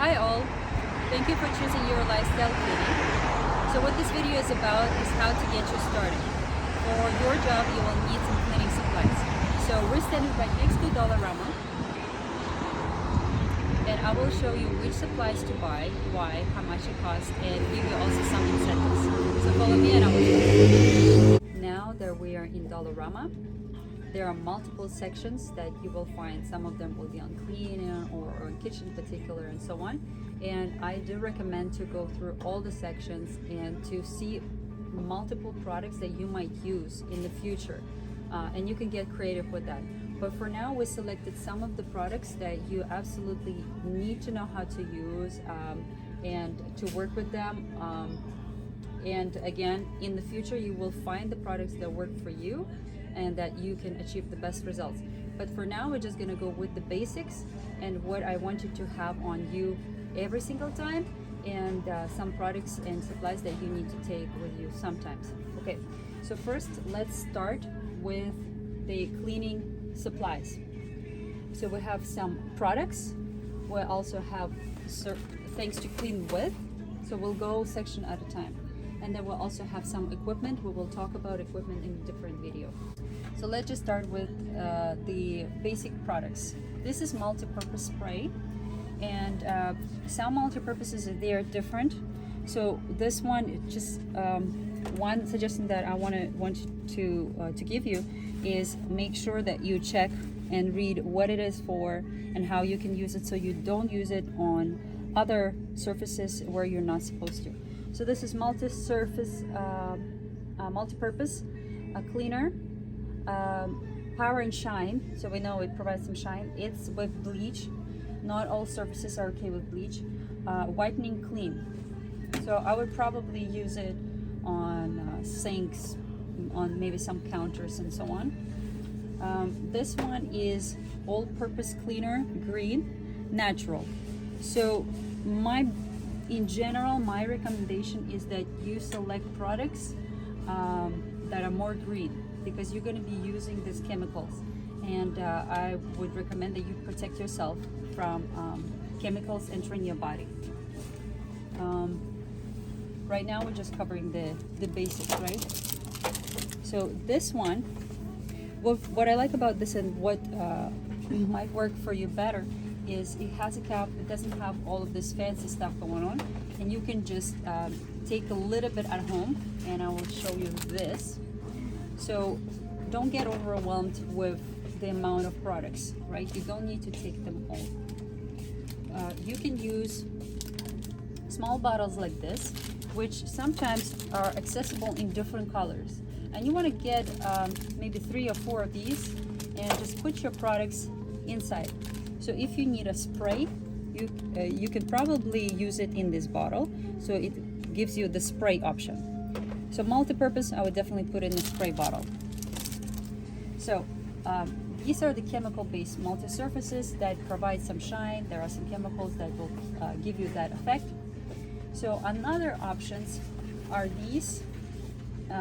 Hi all, thank you for choosing your lifestyle cleaning. So what this video is about is how to get you started. For your job, you will need some cleaning supplies. So we're standing right next to Dollarama, and I will show you which supplies to buy, why, how much it costs, and give you also some incentives. So follow me and I will show you. Now that we are in Dollarama, there are multiple sections that you will find. Some of them will be on cleaning or on kitchen in particular and so on. And I do recommend to go through all the sections and to see multiple products that you might use in the future. And you can get creative with that. But for now, we selected some of the products that you absolutely need to know how to use and to work with them. And again, in the future, you will find the products that work for you and that you can achieve the best results. But for now, we're just gonna go with the basics and what I want you to have on you every single time, and some products and supplies that you need to take with you sometimes. Okay, so first let's start with the cleaning supplies. So we have some products. We also have things to clean with. So we'll go section at a time. And then we'll also have some equipment. We will talk about equipment in a different video. So let's just start with the basic products. This is multi-purpose spray, and some multi-purposes, they are different. So this one, just one suggestion that I want to give you is make sure that you check and read what it is for and how you can use it, so you don't use it on other surfaces where you're not supposed to. So this is multi-surface, multi-purpose cleaner, power and shine. So we know it provides some shine. It's with bleach. Not all surfaces are okay with bleach. Whitening clean. So I would probably use it on sinks, on maybe some counters and so on. This one is all-purpose cleaner, green, natural. So in general, my recommendation is that you select products that are more green, because you're going to be using these chemicals, and I would recommend that you protect yourself from chemicals entering your body. Right now we're just covering the basics, right? So this one, what I like about this and what might work for you better is it has a cap. It doesn't have all of this fancy stuff going on, and you can just take a little bit at home, and I will show you this. So don't get overwhelmed with the amount of products, right? You don't need to take them all. You can use small bottles like this, which sometimes are accessible in different colors, and you want to get maybe 3 or 4 of these and just put your products inside. So if you need a spray, you can probably use it in this bottle, so it gives you the spray option. So multi-purpose, I would definitely put in a spray bottle. So these are the chemical-based multi-surfaces that provide some shine. There are some chemicals that will give you that effect. So another options are these.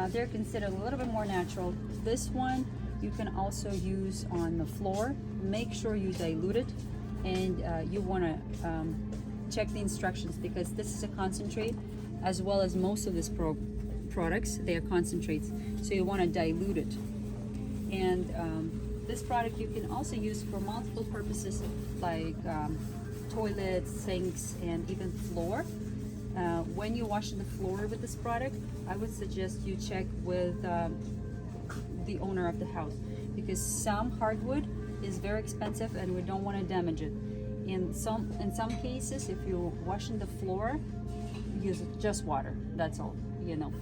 They're considered a little bit more natural. This one you can also use on the floor. Make sure you dilute it, and you want to check the instructions, because this is a concentrate, as well as most of these products, they are concentrates, so you want to dilute it. And this product you can also use for multiple purposes, like toilets, sinks, and even floor. When you're washing the floor with this product, I would suggest you check with the owner of the house, because some hardwood is very expensive and we don't want to damage it. In some cases, if you're washing the floor, use just water, that's all, you know.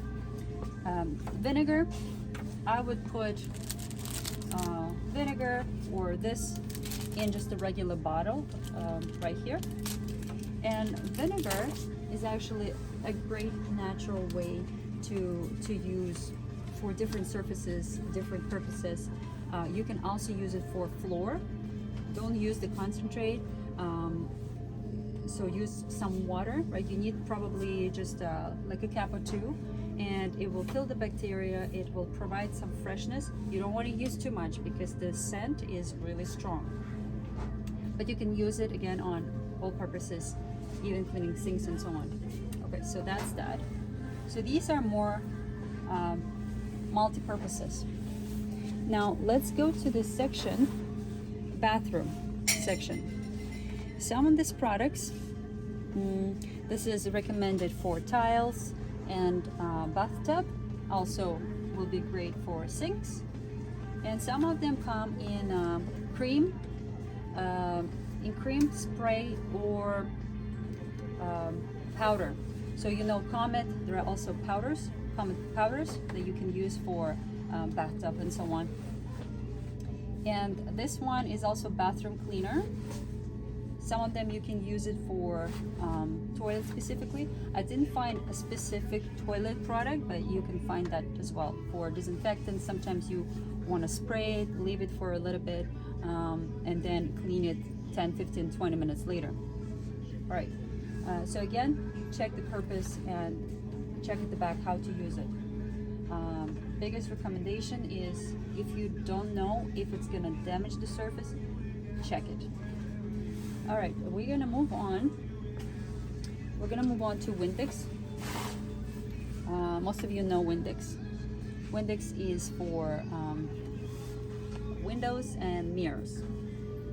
Vinegar, I would put vinegar or this in just a regular bottle right here. And vinegar is actually a great natural way to use for different surfaces, different purposes. You can also use it for floor. Don't use the concentrate. So use some water, right? You need probably just like a cup or 2, and it will kill the bacteria. It will provide some freshness. You don't want to use too much because the scent is really strong. But you can use it again on all purposes even cleaning sinks and so on. Okay, so that's that. So these are more multi-purposes. Now let's go to this section, bathroom section. Some of these products, this is recommended for tiles and bathtub, also will be great for sinks. And some of them come in cream, spray, or powder. So you know Comet, there are also powders, Comet powders that you can use for bathtub and so on. And this one is also bathroom cleaner. Some of them you can use it for toilet specifically. I didn't find a specific toilet product, but you can find that as well. For disinfectant, sometimes you want to spray it, leave it for a little bit, and then clean it 10, 15, 20 minutes later. All right, so again, check the purpose and check at the back how to use it. Biggest recommendation is if you don't know if it's gonna damage the surface, check it. All right, we're gonna move on. We're gonna move on to Windex. Most of you know Windex. Windex is for windows and mirrors,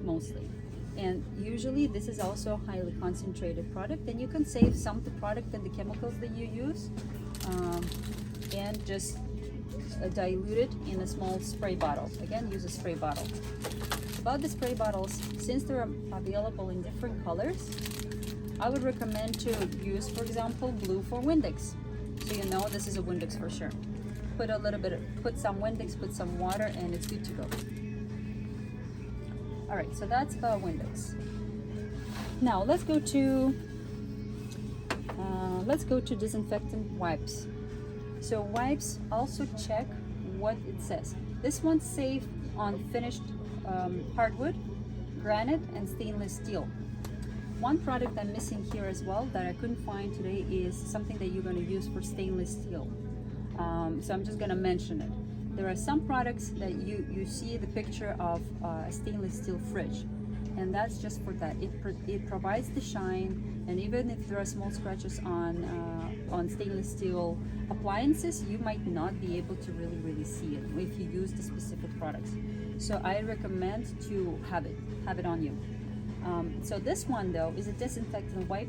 mostly. And usually this is also a highly concentrated product, and you can save some of the product and the chemicals that you use and just dilute it in a small spray bottle. Again, use a spray bottle. About the spray bottles, since they're available in different colors, I would recommend to use, for example, blue for Windex. So you know this is a Windex for sure. Put some Windex, put some water, and it's good to go. All right, so that's about Windex. Now let's go to disinfectant wipes. So wipes, also check what it says. This one's safe on finished hardwood, granite, and stainless steel. One product I'm missing here as well that I couldn't find today is something that you're going to use for stainless steel. So I'm just going to mention it. There are some products that you see the picture of a stainless steel fridge, and that's just for that. It provides the shine, and even if there are small scratches on stainless steel appliances, you might not be able to really see it if you use the specific products. So I recommend to have it on you. So this one though is a disinfectant wipe.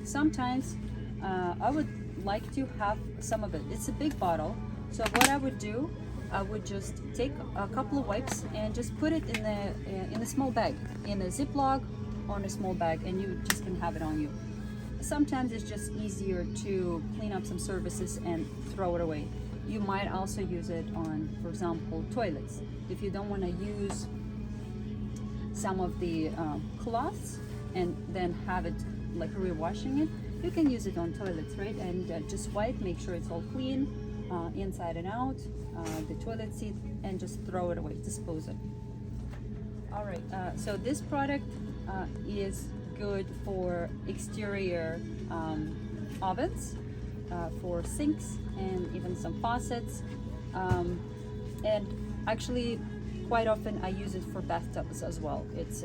Sometimes I would like to have some of it. It's a big bottle, so what I would do, I would just take a couple of wipes and just put it in a small bag, in a Ziploc or in a small bag, and you just can have it on you. Sometimes it's just easier to clean up some surfaces and throw it away. You might also use it on, for example, toilets. If you don't want to use some of the cloths and then have it like rewashing it, you can use it on toilets, right? And just wipe, make sure it's all clean, inside and out, the toilet seat, and just throw it away, dispose it. All right, so this product is good for exterior ovens, for sinks, and even some faucets. And actually, quite often I use it for bathtubs as well. It's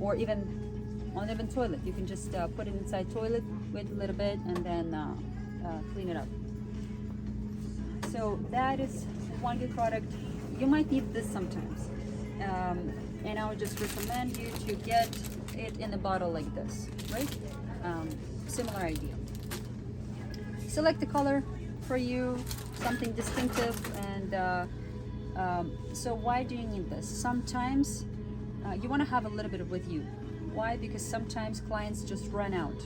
or even toilet. You can just put it inside toilet, wait a little bit, and then clean it up. So that is one good product. You might need this sometimes, and I would just recommend you to get it in a bottle like this, right? Similar idea. Select the color for you, something distinctive, and so why do you need this? Sometimes you want to have a little bit with you. Why? Because sometimes clients just run out,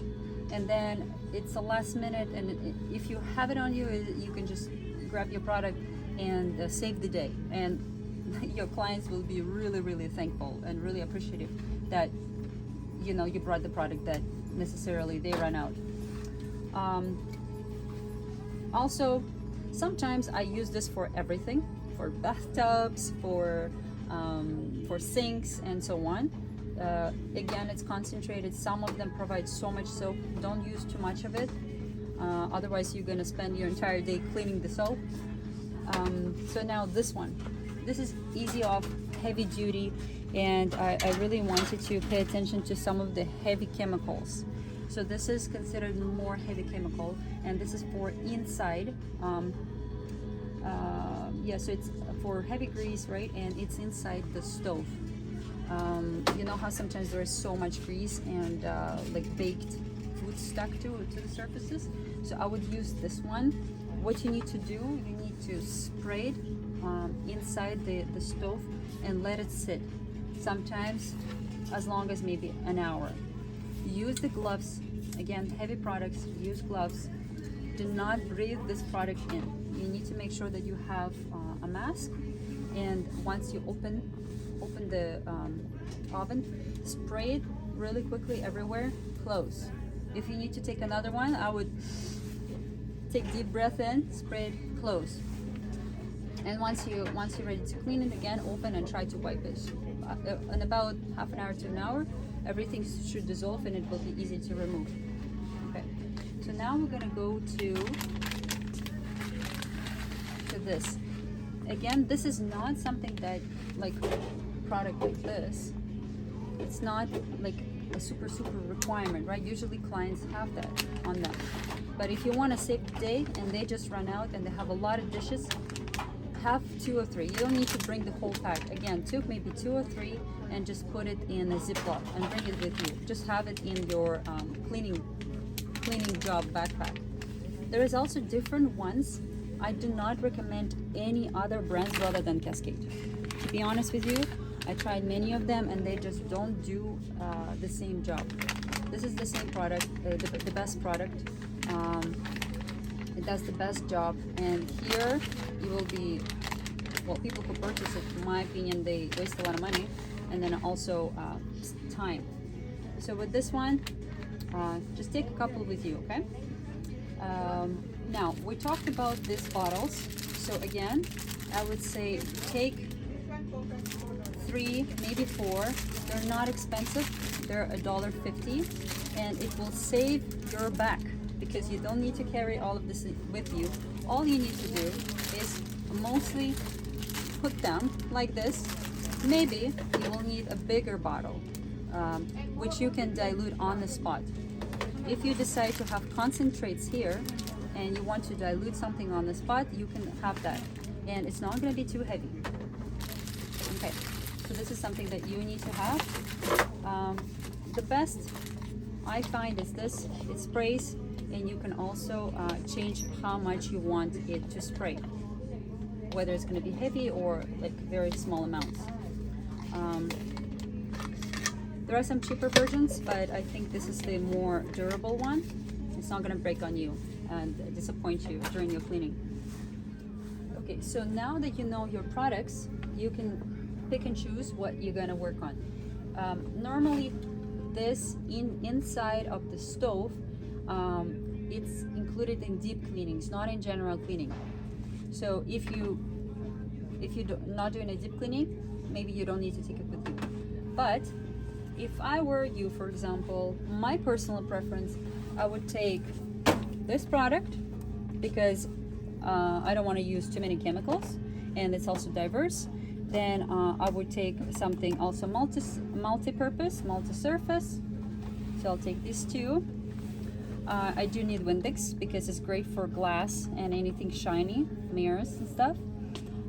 and then it's the last minute, and if you have it on you, you can just grab your product and save the day, and your clients will be really thankful and really appreciative that you brought the product that necessarily they run out. Also, sometimes I use this for everything, for bathtubs, for sinks, and so on. Again, it's concentrated. Some of them provide so much soap. Don't use too much of it, otherwise you're gonna spend your entire day cleaning the soap. So now this one, this is easy off, heavy duty, and I really wanted to pay attention to some of the heavy chemicals. So this is considered more heavy chemical, and this is for inside. Yeah, so it's for heavy grease, right? And it's inside the stove. You know how sometimes there is so much grease and like baked food stuck to the surfaces? So I would use this one. What you need to do, you need to spray it inside the stove and let it sit. Sometimes as long as maybe an hour. Use the gloves. Again, heavy products, use gloves. Do not breathe this product in. You need to make sure that you have a mask, and once you open the oven, spray it really quickly everywhere, close. If you need to take another one, I would take deep breath in, spray it, close. And once you're ready to clean it again, open and try to wipe it. In about half an hour to an hour, everything should dissolve and it will be easy to remove. Okay, so now we're gonna go to this. Again, this is not something that, like product like this, it's not like a super requirement, right? Usually clients have that on them. But if you want to save the day and they just run out and they have a lot of dishes, have 2 or 3. You don't need to bring the whole pack. Again, maybe 2 or 3, and just put it in a Ziploc and bring it with you. Just have it in your cleaning job backpack. There is also different ones. I do not recommend any other brands rather than Cascade. To be honest with you, I tried many of them and they just don't do the same job. This is the same product, the best product. It does the best job, and here you will be, well, people who purchase it, in my opinion, they waste a lot of money and then also time. So with this one, just take a couple with you, okay? Now, we talked about these bottles. So again, I would say take 3, maybe 4. They're not expensive. They're $1.50, and it will save your back because you don't need to carry all of this with you. All you need to do is mostly put them like this. Maybe you will need a bigger bottle, which you can dilute on the spot. If you decide to have concentrates here and you want to dilute something on the spot, you can have that, and it's not going to be too heavy. Okay, so this is something that you need to have. The best I find is this. It sprays, and you can also change how much you want it to spray, whether it's going to be heavy or like very small amounts. There are some cheaper versions, but I think this is the more durable one. It's not going to break on you and disappoint you during your cleaning. Okay, so now that you know your products, you can pick and choose what you're going to work on. Normally, this inside of the stove, it's included in deep cleanings, not in general cleaning. So if you're not doing a deep cleaning, maybe you don't need to take it with you. But if I were you, for example, my personal preference, I would take this product because I don't want to use too many chemicals, and it's also diverse. Then I would take something also multi-purpose, multi-surface. So I'll take these 2. I do need Windex because it's great for glass and anything shiny, mirrors and stuff.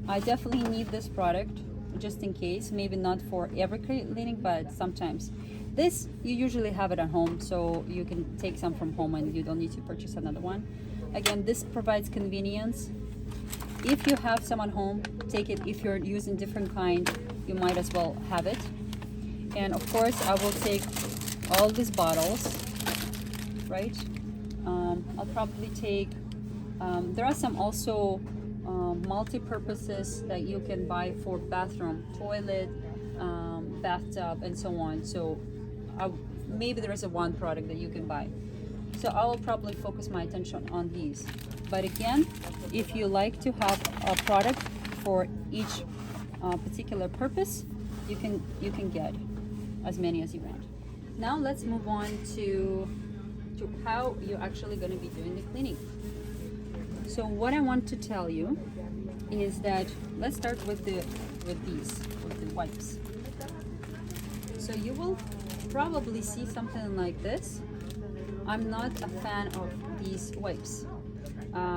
I definitely need this product just in case, maybe not for every cleaning, but sometimes. This, you usually have it at home, so you can take some from home and you don't need to purchase another one. Again, this provides convenience. If you have someone home, take it. If you're using different kind, you might as well have it. And of course, I will take all these bottles, right? I'll probably take, there are some also multi-purposes that you can buy for bathroom, toilet, bathtub, and so on. So maybe there is a one product that you can buy. So I will probably focus my attention on these. But again, if you like to have a product for each particular purpose, you can get as many as you want. Now let's move on to how you're actually going to be doing the cleaning. So what I want to tell you is that, let's start with the wipes. So you will probably see something like this. I'm not a fan of these wipes.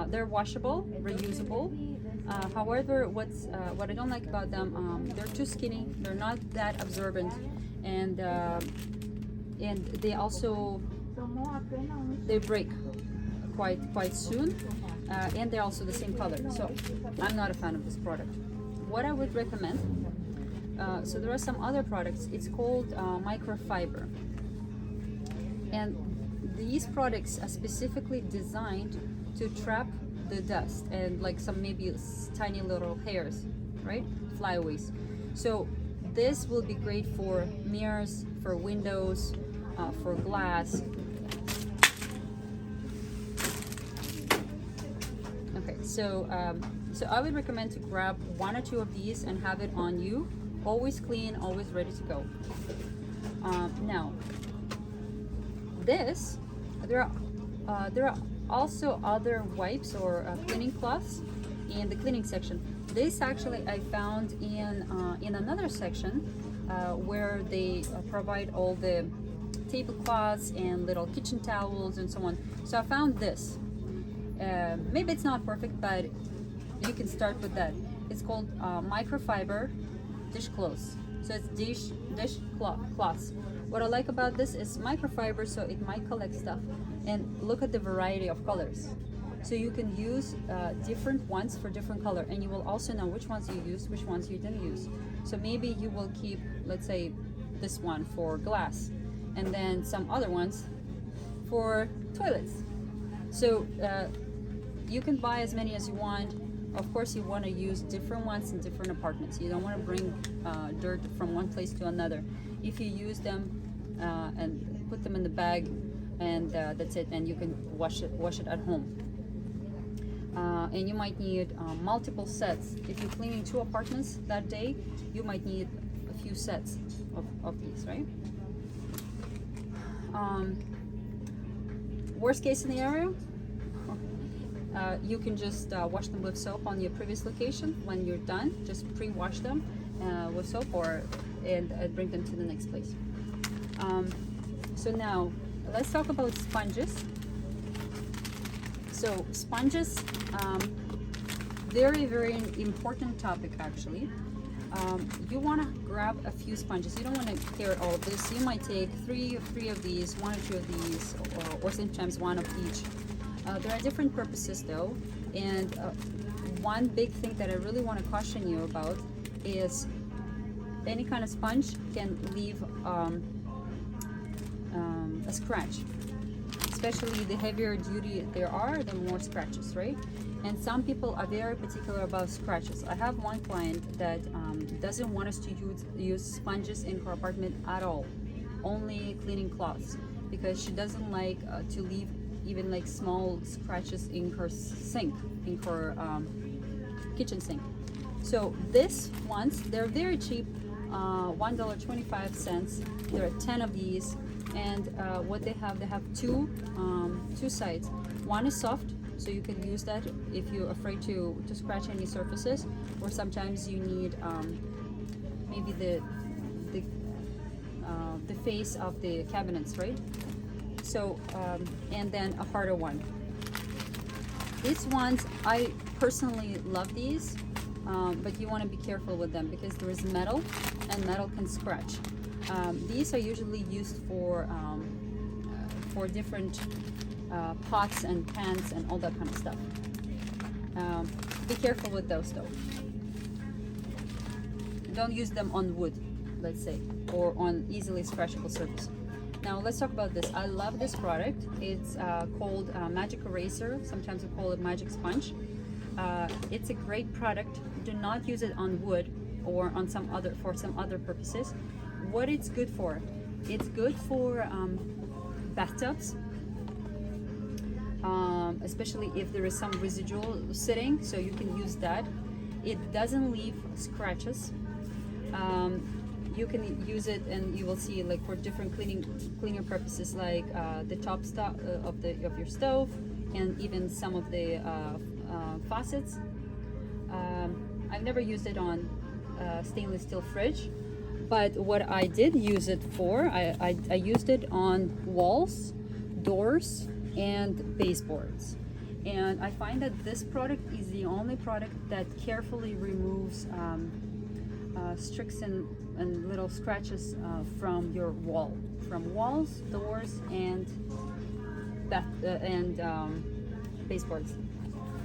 They're washable, reusable. However, what I don't like about them, they're too skinny. They're not that absorbent, and they also they break quite soon, and they're also the same color. So I'm not a fan of this product. What I would recommend. So there are some other products. It's called microfiber, and these products are specifically designed to trap the dust and like some maybe tiny little hairs, right? Flyaways. So this will be great for mirrors, for windows, for glass. Okay, so I would recommend to grab 1 or 2 of these and have it on you. Always clean, always ready to go. Now, there are also other wipes or cleaning cloths in the cleaning section. This actually I found in another section where they provide all the tablecloths and little kitchen towels and so on. So I found this. Maybe it's not perfect, but you can start with that. It's called microfiber dishcloths. So it's dish cloths. What I like about this is microfiber, so it might collect stuff. And look at the variety of colors. So you can use different ones for different color, and you will also know which ones you used, which ones you didn't use. So maybe you will keep, let's say, this one for glass, and then some other ones for toilets. So you can buy as many as you want. Of course, you want to use different ones in different apartments. You don't want to bring dirt from one place to another. If you use them and put them in the bag, and that's it, and you can wash it at home. And you might need multiple sets. If you're cleaning 2 apartments that day, you might need a few sets of these, right? Worst case scenario, you can just wash them with soap on your previous location. When you're done, just pre-wash them with soap and bring them to the next place. So now let's talk about sponges. So sponges, very important topic actually. You want to grab a few sponges. You don't want to carry all of this. You might take three of these, 1 or 2 of these, or sometimes 1 of each. There are different purposes though, and one big thing that I really want to caution you about is any kind of sponge can leave a scratch. Especially the heavier duty there are, the more scratches, right? And some people are very particular about scratches. I have one client that doesn't want us to use sponges in her apartment at all, only cleaning cloths, because she doesn't like to leave even like small scratches in her sink, in her kitchen sink. So these ones, they're very cheap, $1.25. There are 10 of these, and what they have two sides. One is soft, so you can use that if you're afraid to scratch any surfaces, or sometimes you need maybe the face of the cabinets, right? So and then a harder one. These ones, I personally love these, but you want to be careful with them because there is metal, and metal can scratch. These are usually used for different pots and pans and all that kind of stuff. Be careful with those though. Don't use them on wood, let's say, or on easily scratchable surface. Now let's talk about this. I love this product. It's called Magic Eraser. Sometimes we call it Magic Sponge. It's a great product. Do not use it on wood or on some other purposes. What it's good for? It's good for bathtubs, especially if there is some residual sitting, so you can use that. It doesn't leave scratches. You can use it, and you will see like for different cleaning purposes, like the top of your stove, and even some of the faucets. I've never used it on stainless steel fridge, but what I did use it for, I used it on walls, doors, and baseboards. And I find that this product is the only product that carefully removes streaks and little scratches from your wall, from walls, doors, and baseboards.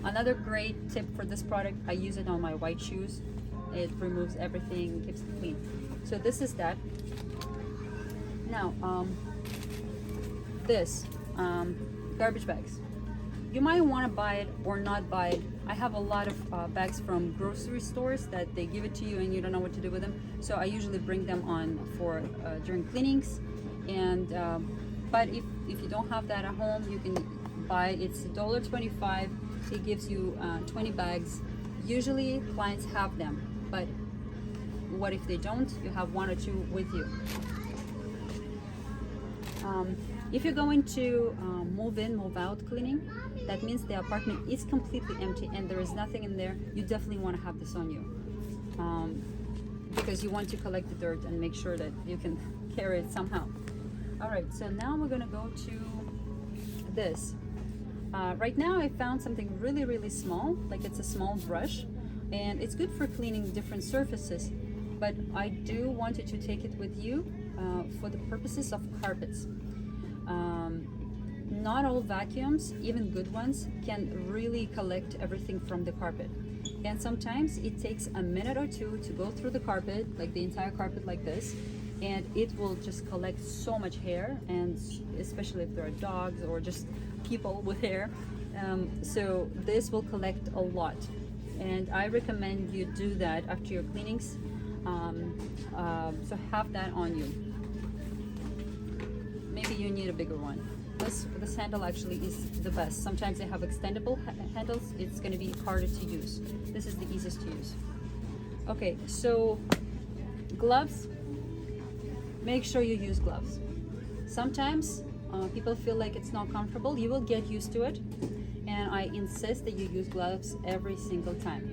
Another great tip for this product, I use it on my white shoes. It removes everything, keeps it clean. So this is that. Now, this garbage bags. You might want to buy it or not buy it. I have a lot of bags from grocery stores that they give it to you and you don't know what to do with them. So I usually bring them on for during cleanings. And but if you don't have that at home, you can buy. It's $1.25. It gives you 20 bags. Usually clients have them, but what if they don't? You have 1 or 2 with you. If you're going to move in, move out cleaning, that means the apartment is completely empty and there is nothing in there. You definitely want to have this on you because you want to collect the dirt and make sure that you can carry it somehow. All right, so now we're gonna go to this. Right now I found something really small, like it's a small brush, and it's good for cleaning different surfaces, but I do want you to take it with you for the purposes of carpets. Not all vacuums, even good ones, can really collect everything from the carpet. And sometimes it takes a minute or 2 to go through the carpet, like the entire carpet like this, and it will just collect so much hair, and especially if there are dogs or just people with hair. So this will collect a lot. And I recommend you do that after your cleanings. So have that on you. Maybe you need a bigger one. This handle actually is the best. Sometimes they have extendable handles. It's going to be harder to use. This is the easiest to use. Okay, so gloves. Make sure you use gloves. Sometimes people feel like it's not comfortable. You will get used to it, and I insist that you use gloves every single time.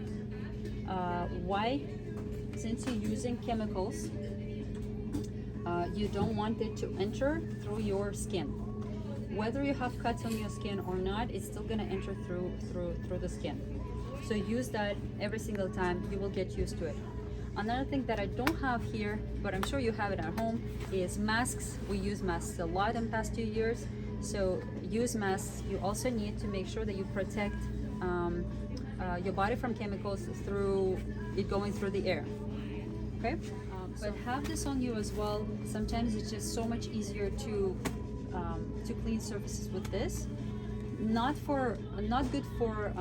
Why? Since you're using chemicals, you don't want it to enter through your skin. Whether you have cuts on your skin or not, it's still gonna enter through the skin. So use that every single time. You will get used to it. Another thing that I don't have here, but I'm sure you have it at home, is masks. We use masks a lot in the past 2 years. So use masks. You also need to make sure that you protect your body from chemicals through it going through the air. Okay? But have this on you as well. Sometimes it's just so much easier to clean surfaces with this. Not good for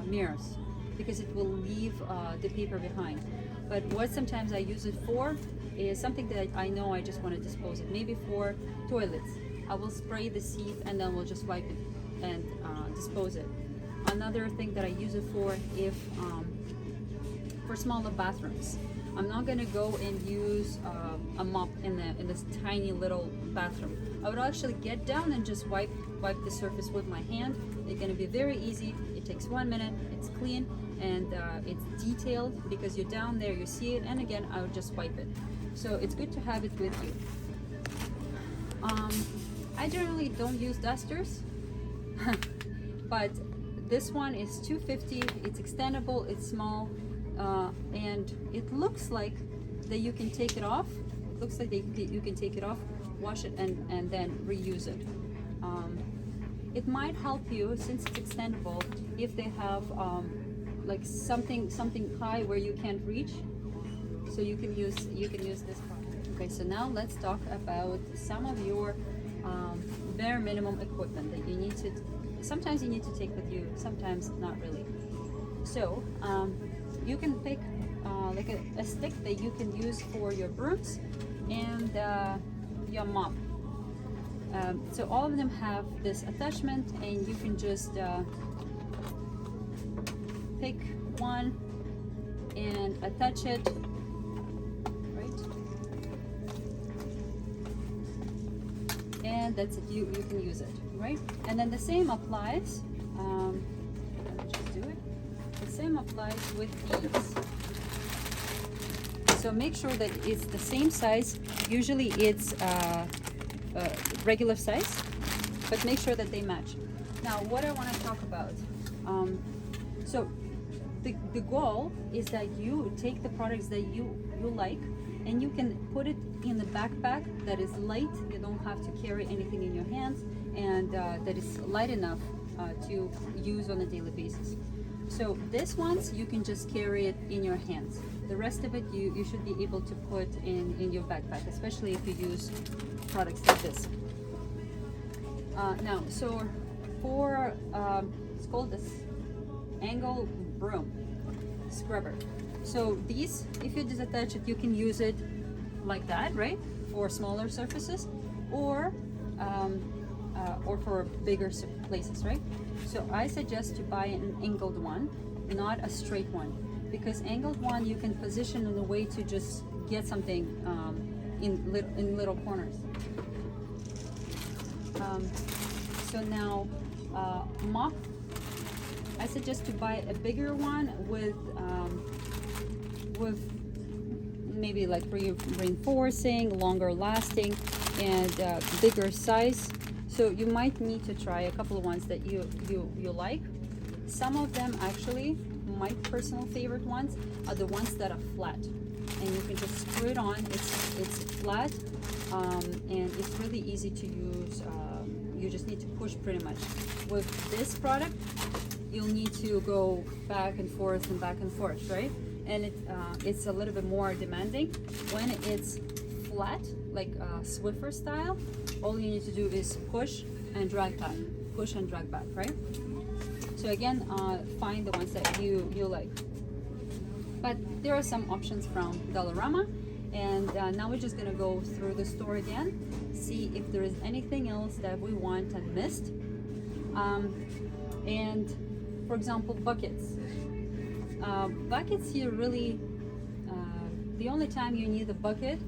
mirrors, because it will leave the paper behind. But what sometimes I use it for is something that I know I just want to dispose of. Maybe for toilets, I will spray the seat and then we'll just wipe it and dispose it. Another thing that I use it for, if for smaller bathrooms, I'm not gonna go and use a mop in this tiny little bathroom. I would actually get down and just wipe the surface with my hand. It's gonna be very easy. It takes 1 minute. It's clean and it's detailed because you're down there, you see it, and again I would just wipe it. So it's good to have it with you. I generally don't use dusters, but this one is $2.50. It's extendable. It's small. And it looks like that you can take it off. It looks like you can take it off, wash it, and then reuse it. It might help you, since it's extendable, if they have like something high where you can't reach. So you can use this product. Okay, so now let's talk about some of your bare minimum equipment that you need to. Sometimes you need to take with you, sometimes not really. So you can pick like a stick that you can use for your brooms and your mop. So all of them have this attachment, and you can just pick one and attach it, right? And that's it. You can use it, right? And then the same applies. Let me just do it. The same applies with these. So make sure that it's the same size. Usually it's regular size, but make sure that they match. Now, what I want to talk about. So the goal is that you take the products that you like, and you can put it in the backpack that is light. You don't have to carry anything in your hands, and that is light enough to use on a daily basis. So this ones, you can just carry it in your hands. The rest of it, you should be able to put in your backpack, especially if you use products like this. Now, so for, it's called this angle broom scrubber. So these, if you disattach it, you can use it like that, right? For smaller surfaces, or for bigger places, right? So I suggest to buy an angled one, not a straight one, because angled one you can position in a way to just get something in little corners. So now mop, I suggest to buy a bigger one with maybe like reinforcing, longer lasting, and bigger size. So you might need to try a couple of ones that you like. Some of them, actually, my personal favorite ones are the ones that are flat, and you can just screw it on. It's flat, and it's really easy to use. You just need to push pretty much. With this product, you'll need to go back and forth, right? And it's a little bit more demanding. When it's flat, like Swiffer style, all you need to do is push and drag back, right? So again, find the ones that you like. But there are some options from Dollarama, and now we're just gonna go through the store again, see if there is anything else that we want and missed. And for example, buckets. Buckets, you really, the only time you need a bucket,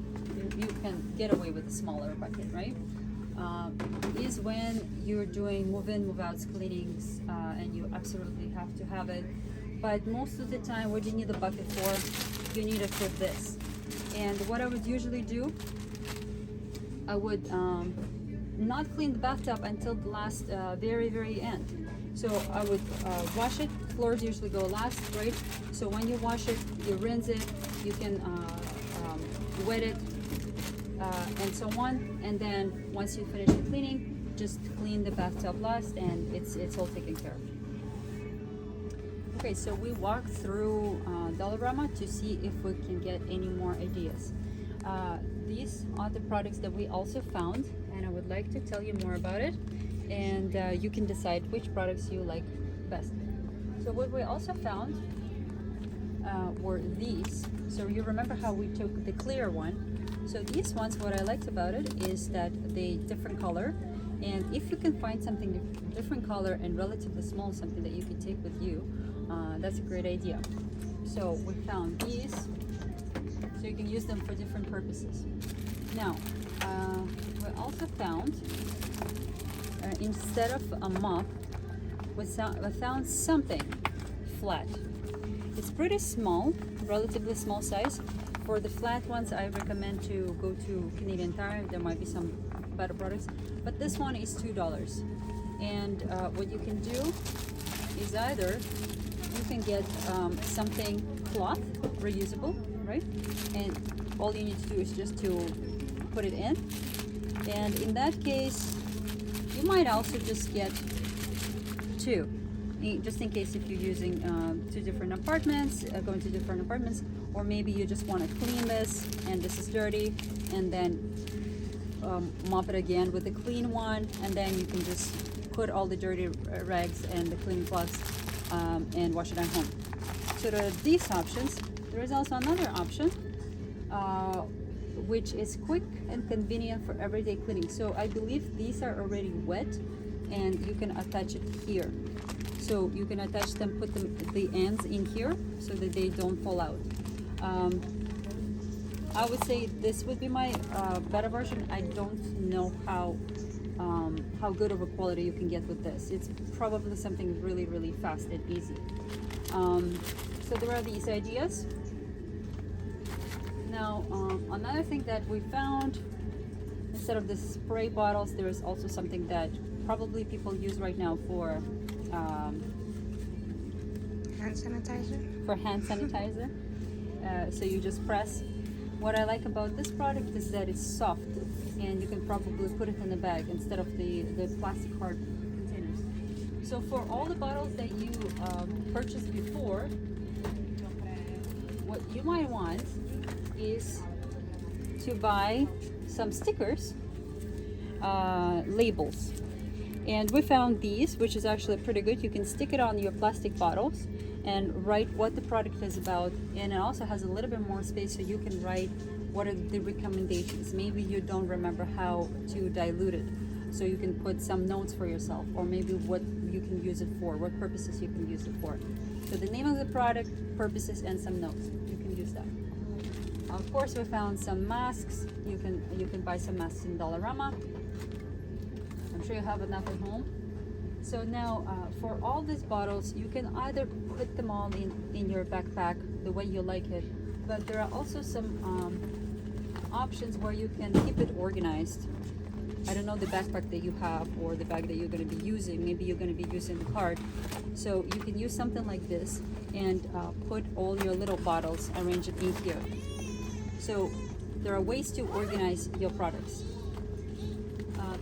you can get away with a smaller bucket, right? Is when you're doing move-in, move-outs cleanings, and you absolutely have to have it. But most of the time, what do you need the bucket for? You need it for this. And what I would usually do, I would not clean the bathtub until the last very end. So I would wash it. Floors usually go last, right? So when you wash it, you rinse it, you can wet it, and so on. And then once you finish the cleaning, just clean the bathtub last, and it's all taken care of. Okay, so we walked through Dollarama to see if we can get any more ideas. These are the products that we also found, and I would like to tell you more about it, and you can decide which products you like best. So what we also found were these. So you remember how we took the clear one. So these ones, what I liked about it is that they different color, and if you can find something different color and relatively small, something that you can take with you, that's a great idea. So we found these, so you can use them for different purposes. Now, we also found, instead of a mop, we found something flat. It's pretty small, relatively small size. For the flat ones, I recommend to go to Canadian Tire. There might be some better products, but this one is $2. And what you can do is either you can get something cloth, reusable, right? And all you need to do is just to put it in. And in that case, you might also just get two, just in case if you're using two different apartments, going to different apartments, or maybe you just want to clean this and this is dirty, and then mop it again with a clean one, and then you can just put all the dirty rags and the clean cloths and wash it at home. So there are these options. There is also another option which is quick and convenient for everyday cleaning. So I believe these are already wet, and you can attach it here. So you can attach them, put the ends in here so that they don't fall out. I would say this would be my better version. I don't know how how good of a quality you can get with this. It's probably something really, really fast and easy. So there are these ideas. Now, another thing that we found, instead of the spray bottles, there is also something that probably people use right now for Hand sanitizer. hand sanitizer. So you just press. What I like about this product is that it's soft, and you can probably put it in a bag instead of the plastic hard containers. So for all the bottles that you purchased before, what you might want is to buy some stickers, labels. And we found these, which is actually pretty good. You can stick it on your plastic bottles and write what the product is about, and it also has a little bit more space, so you can write what are the recommendations. Maybe you don't remember how to dilute it, so you can put some notes for yourself, or maybe what you can use it for, what purposes you can use it for. So the name of the product, purposes, and some notes. You can use that. Of course, we found some masks. You can buy some masks in Dollarama. I'm sure you have enough at home. So now, for all these bottles, you can either put them all in your backpack the way you like it, but there are also some options where you can keep it organized. I don't know the backpack that you have or the bag that you're going to be using. Maybe you're going to be using the card. So you can use something like this and put all your little bottles, arrange it in here. So there are ways to organize your products.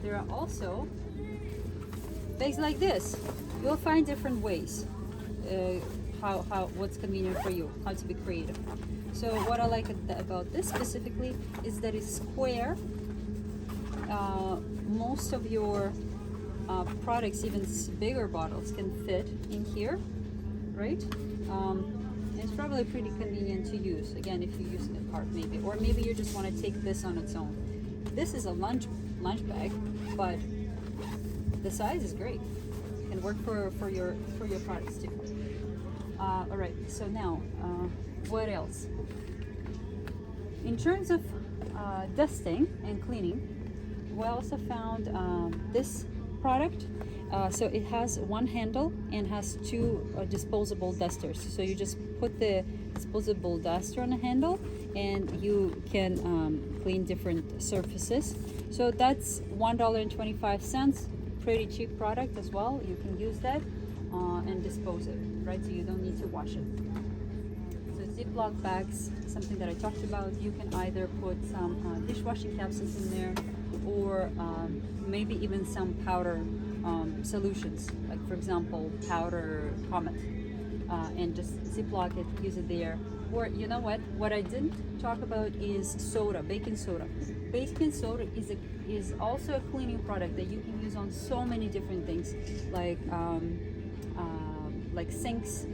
There are also bags like this. You'll find different ways what's convenient for you, how to be creative. So what I like about this specifically is that it's square. Most of your products, even bigger bottles, can fit in here, right? It's probably pretty convenient to use, again, if you use the cart maybe, or maybe you just want to take this on its own. This is a lunch bag, but the size is great. It can work for your products too. All right, so now what else? In terms of dusting and cleaning, we also found this product. So it has one handle and has two disposable dusters. So you just put the disposable duster on the handle, and you can clean different surfaces. So that's $1.25. Pretty cheap product as well. You can use that and dispose it, right? So you don't need to wash it. So Ziploc bags, something that I talked about. You can either put some dishwashing capsules in there, or maybe even some powder solutions, like for example powder Comet, and just Ziploc it, use it there. Or you know what I didn't talk about is soda, baking soda. Baking soda is also a cleaning product that you can use on so many different things, like sinks,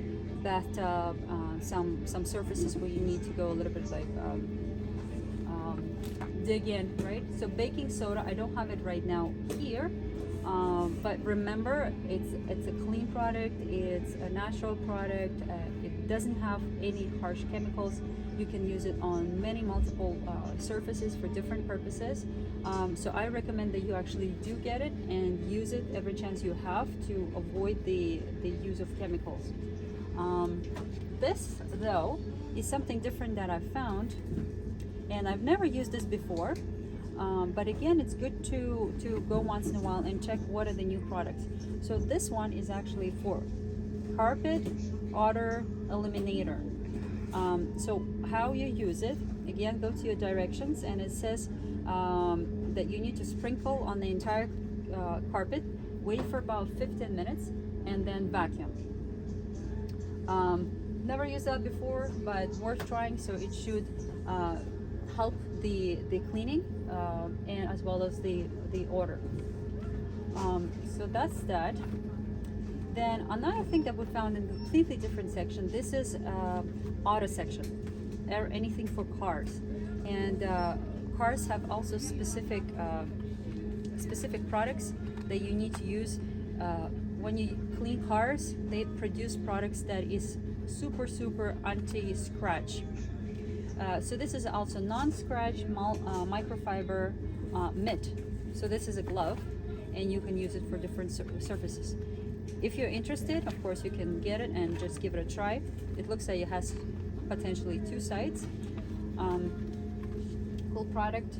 bathtub, some surfaces where you need to go a little bit like dig in, right? So baking soda, I don't have it right now here, but remember, it's a clean product, it's a natural product, it doesn't have any harsh chemicals. You can use it on multiple surfaces for different purposes. So I recommend that you actually do get it and use it every chance you have to avoid the use of chemicals. This though is something different that I've found, and I've never used this before, but again, it's good to go once in a while and check what are the new products. So this one is actually for carpet odor eliminator. So how you use it, again, go to your directions, and it says that you need to sprinkle on the entire carpet, wait for about 15 minutes, and then vacuum. Never used that before, but worth trying. So it should help the cleaning and as well as the odor. So that's that. Then another thing that we found in a completely different section, this is auto section, or anything for cars. And cars have also specific products that you need to use. When you clean cars, they produce products that is super anti-scratch. So this is also non-scratch microfiber mitt. So this is a glove, and you can use it for different surfaces. If you're interested, of course, you can get it and just give it a try. It looks like it has potentially 2 sides. Cool product.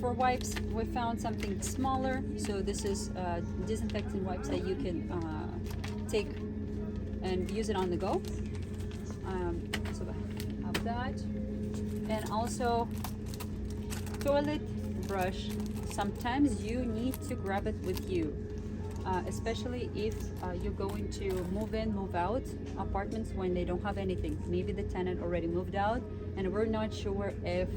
For wipes, we found something smaller. So this is disinfectant wipes that you can take and use it on the go. So I have that. And also toilet brush. Sometimes you need to grab it with you, especially if you're going to move in, move out apartments when they don't have anything. Maybe the tenant already moved out and we're not sure if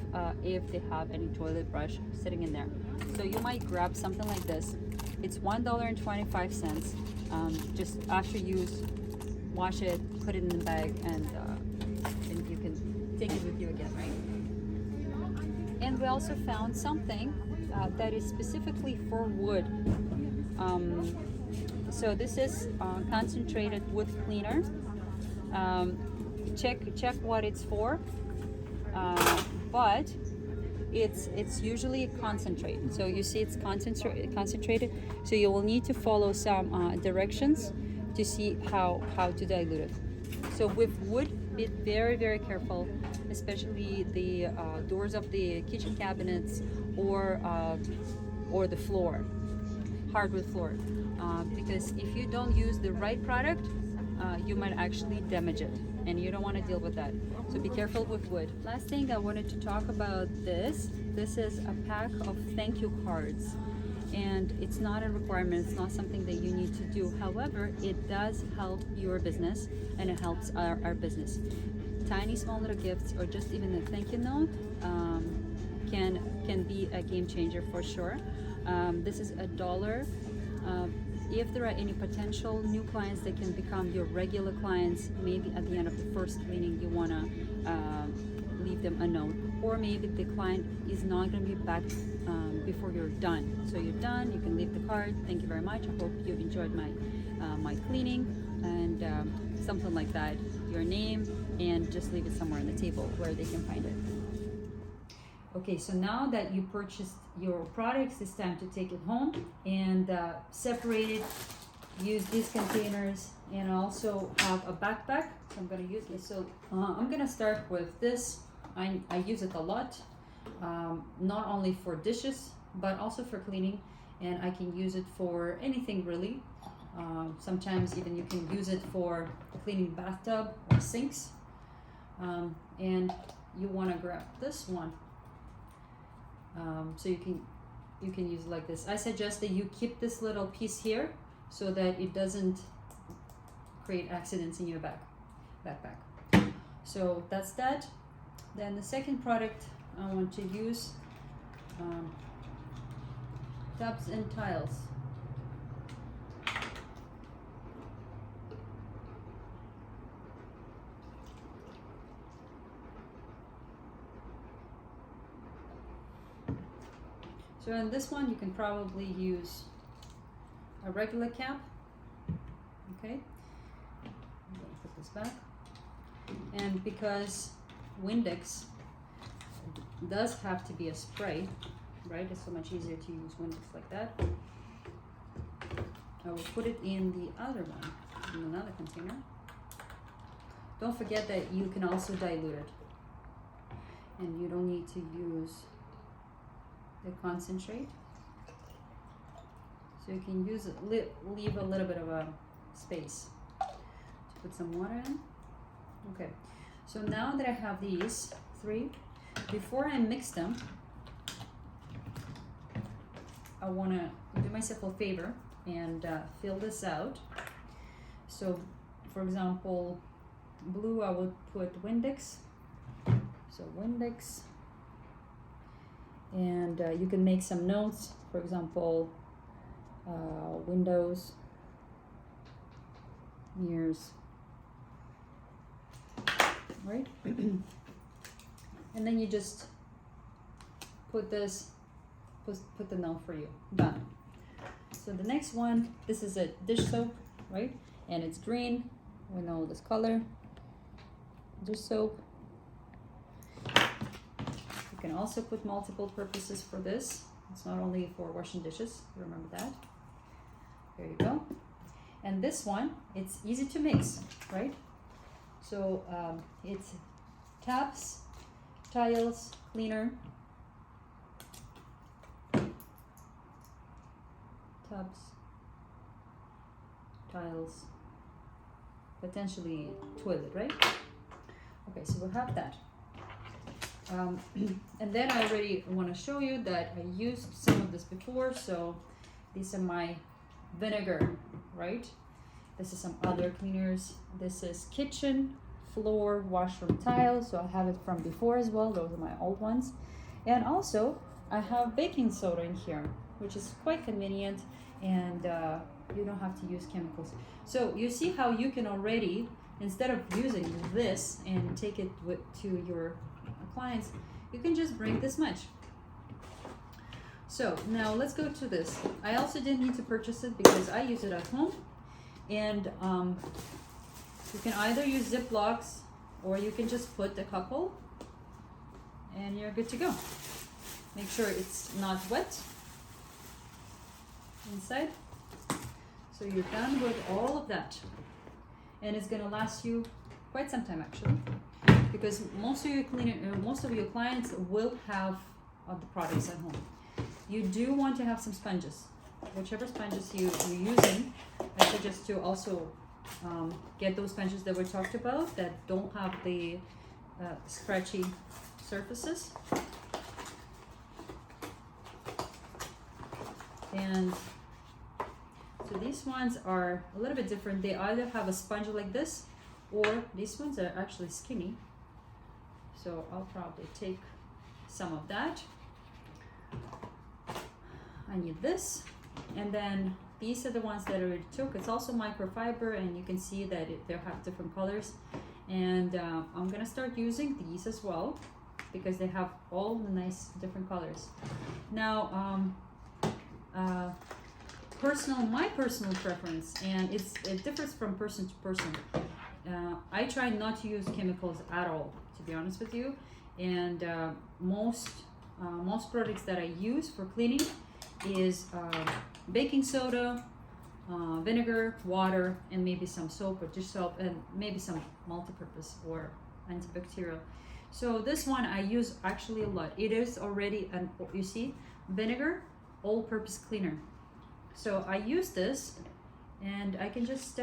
they have any toilet brush sitting in there. So you might grab something like this. It's $1.25. Just after use, wash it, put it in the bag, and you can take it with you again, right? And we also found something that is specifically for wood. So this is concentrated wood cleaner. Check what it's for, but it's usually concentrate. So you see it's concentrated. So you will need to follow some directions to see how to dilute it. So with wood, be very, very careful, especially the doors of the kitchen cabinets or the floor, hardwood floor, because if you don't use the right product, you might actually damage it, and you don't want to deal with that. So be careful with wood. Last thing I wanted to talk about this is a pack of thank you cards, and it's not a requirement, it's not something that you need to do. However, it does help your business and it helps our business. Tiny small little gifts or just even a thank you note can be a game changer for sure. This is $1. If there are any potential new clients that can become your regular clients, maybe at the end of the first cleaning you want to leave them a note, or maybe the client is not going to be back before you're done. So you're done, you can leave the card. Thank you very much. I hope you enjoyed my cleaning, and something like that. Your name, and just leave it somewhere on the table where they can find it. Okay, so now that you purchased your products, it's time to take it home and separate it. Use these containers, and also have a backpack. So I'm gonna use this. So I'm gonna start with this. I use it a lot, not only for dishes, but also for cleaning, and I can use it for anything really. Sometimes even you can use it for cleaning bathtub or sinks. And you wanna grab this one. So you can use it like this. I suggest that you keep this little piece here so that it doesn't create accidents in your backpack. So that's that. Then the second product I want to use, tubs and tiles. So in this one, you can probably use a regular cap. Okay, I'm going to put this back. And because Windex does have to be a spray, right? It's so much easier to use Windex like that. I will put it in the other one, in another container. Don't forget that you can also dilute it. And you don't need to use the concentrate, so you can use it, leave a little bit of a space to put some water in. Okay, so now that I have these 3, before I mix them, I want to do myself a favor and fill this out. So for example, blue, I would put Windex, so Windex. And you can make some notes, for example, windows, mirrors, right? And then you just put this, put the note for you, done. So the next one, this is a dish soap, right? And it's green, we know this color, dish soap. You can also put multiple purposes for this. It's not only for washing dishes, remember that. There you go. And this one, it's easy to mix, right? So it's taps, tiles, cleaner, tubs, tiles, potentially toilet, right? Okay, so we'll have that. And then I already want to show you that I used some of this before, so these are my vinegar, right? This is some other cleaners. This is kitchen, floor, washroom tiles, so I have it from before as well. Those are my old ones. And also I have baking soda in here, which is quite convenient, and you don't have to use chemicals. So you see how you can already, instead of using this and take it to your clients, you can just bring this much. So now let's go to this. I also didn't need to purchase it because I use it at home, and you can either use Ziplocs or you can just put a couple and you're good to go. Make sure it's not wet inside. So you're done with all of that, and it's gonna last you quite some time actually, because most of your clients will have the products at home. You do want to have some sponges. Whichever sponges you're using, I suggest to also get those sponges that we talked about that don't have the scratchy surfaces. And so these ones are a little bit different. They either have a sponge like this, or these ones are actually skinny. So I'll probably take some of that. I need this. And then these are the ones that I already took. It's also microfiber, and you can see that they have different colors. And I'm gonna start using these as well because they have all the nice different colors. Now, my personal preference, and it differs from person to person. I try not to use chemicals at all, to be honest with you. And most products that I use for cleaning is baking soda, vinegar, water, and maybe some soap or dish soap, and maybe some multi-purpose or antibacterial. So this one I use actually a lot. It is already you see, vinegar, all-purpose cleaner. So I use this, and I can just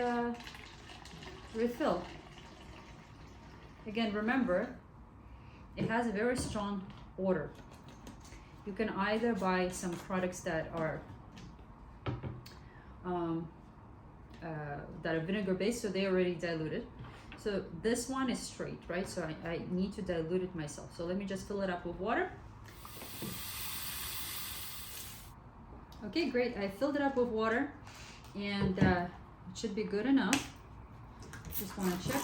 refill. Again, remember, it has a very strong odor. You can either buy some products that are vinegar based, so they already diluted. So this one is straight, right? So I need to dilute it myself. So let me just fill it up with water. Okay, great. I filled it up with water, and it should be good enough. Just want to check.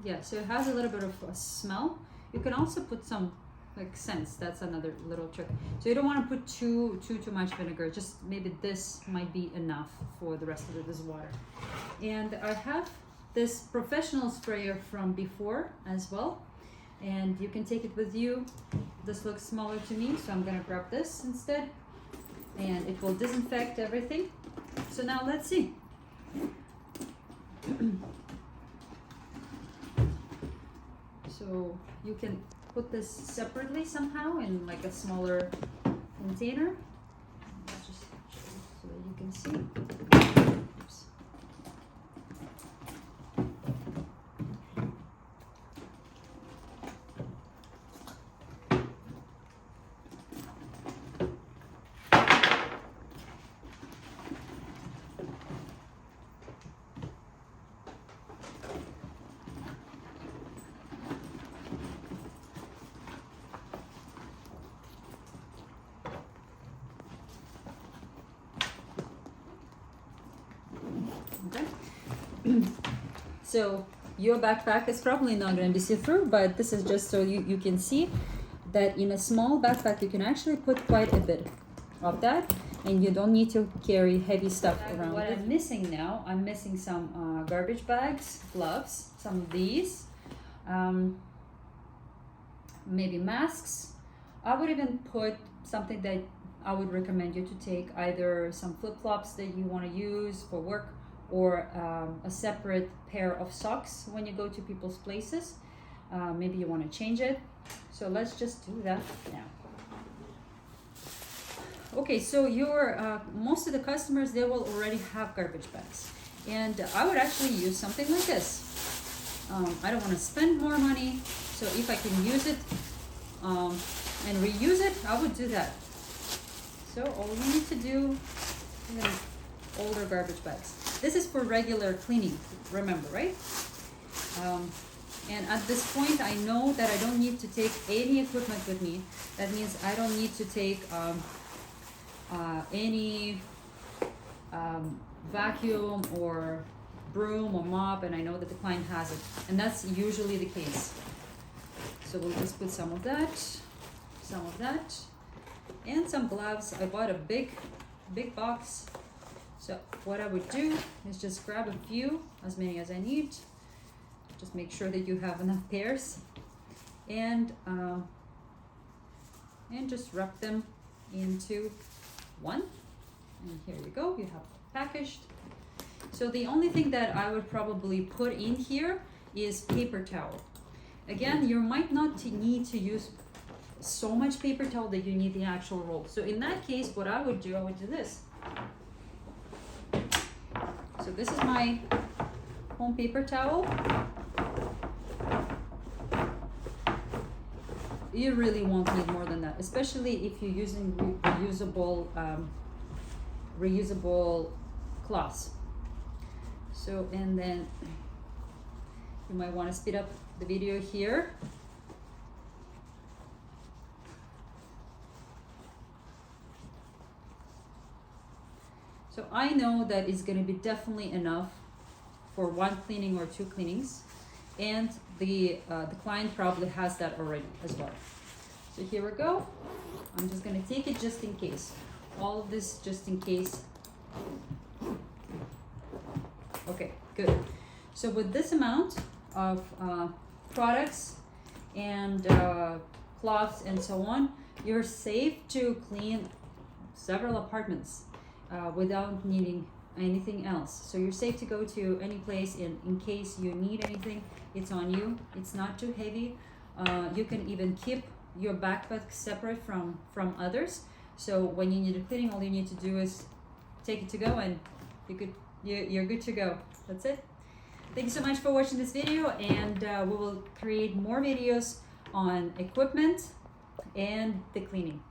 Yeah, so it has a little bit of a smell. You can also put some like scents. That's another little trick. So you don't want to put too much vinegar. Just maybe this might be enough for the rest of this water. And I have this professional sprayer from before as well, and you can take it with you. This looks smaller to me, so I'm gonna grab this instead, and it will disinfect everything. So now let's see. So you can put this separately somehow in like a smaller container. Let's just show you so that you can see. Oops. Okay. So your backpack is probably not going to be see-through, but this is just so you can see that in a small backpack you can actually put quite a bit of that, and you don't need to carry heavy stuff around. What I'm missing now, I'm missing some garbage bags, gloves, some of these, maybe masks. I would even put something that I would recommend you to take, either some flip-flops that you want to use for work, or a separate pair of socks when you go to people's places. Maybe you want to change it. So let's just do that now. Okay, so your most of the customers, they will already have garbage bags, and I would actually use something like this. I don't want to spend more money, so if I can use it and reuse it, I would do that. So all we need to do is older garbage bags. This is for regular cleaning, remember, right? And at this point, I know that I don't need to take any equipment with me. That means I don't need to take any vacuum or broom or mop, and I know that the client has it, and that's usually the case. So we'll just put some of that, and some gloves. I bought a big box. So what I would do is just grab a few, as many as I need. Just make sure that you have enough pairs, and just wrap them into one. And here you go, you have packaged. So the only thing that I would probably put in here is paper towel. Again, you might not need to use so much paper towel that you need the actual roll. So in that case, what I would do this. So this is my home paper towel. You really won't need more than that, especially if you're using reusable cloths. So, and then you might want to speed up the video here. So I know that it's going to be definitely enough for one cleaning or two cleanings, and the client probably has that already as well. So here we go. I'm just going to take it just in case. All of this just in case. Okay, good. So with this amount of products and cloths and so on, you're safe to clean several apartments without needing anything else. So you're safe to go to any place in case you need anything. It's on you. It's not too heavy. You can even keep your backpack separate from others. So when you need a cleaning, all you need to do is take it to go, and you're good to go. That's it. Thank you so much for watching this video, and we will create more videos on equipment and the cleaning.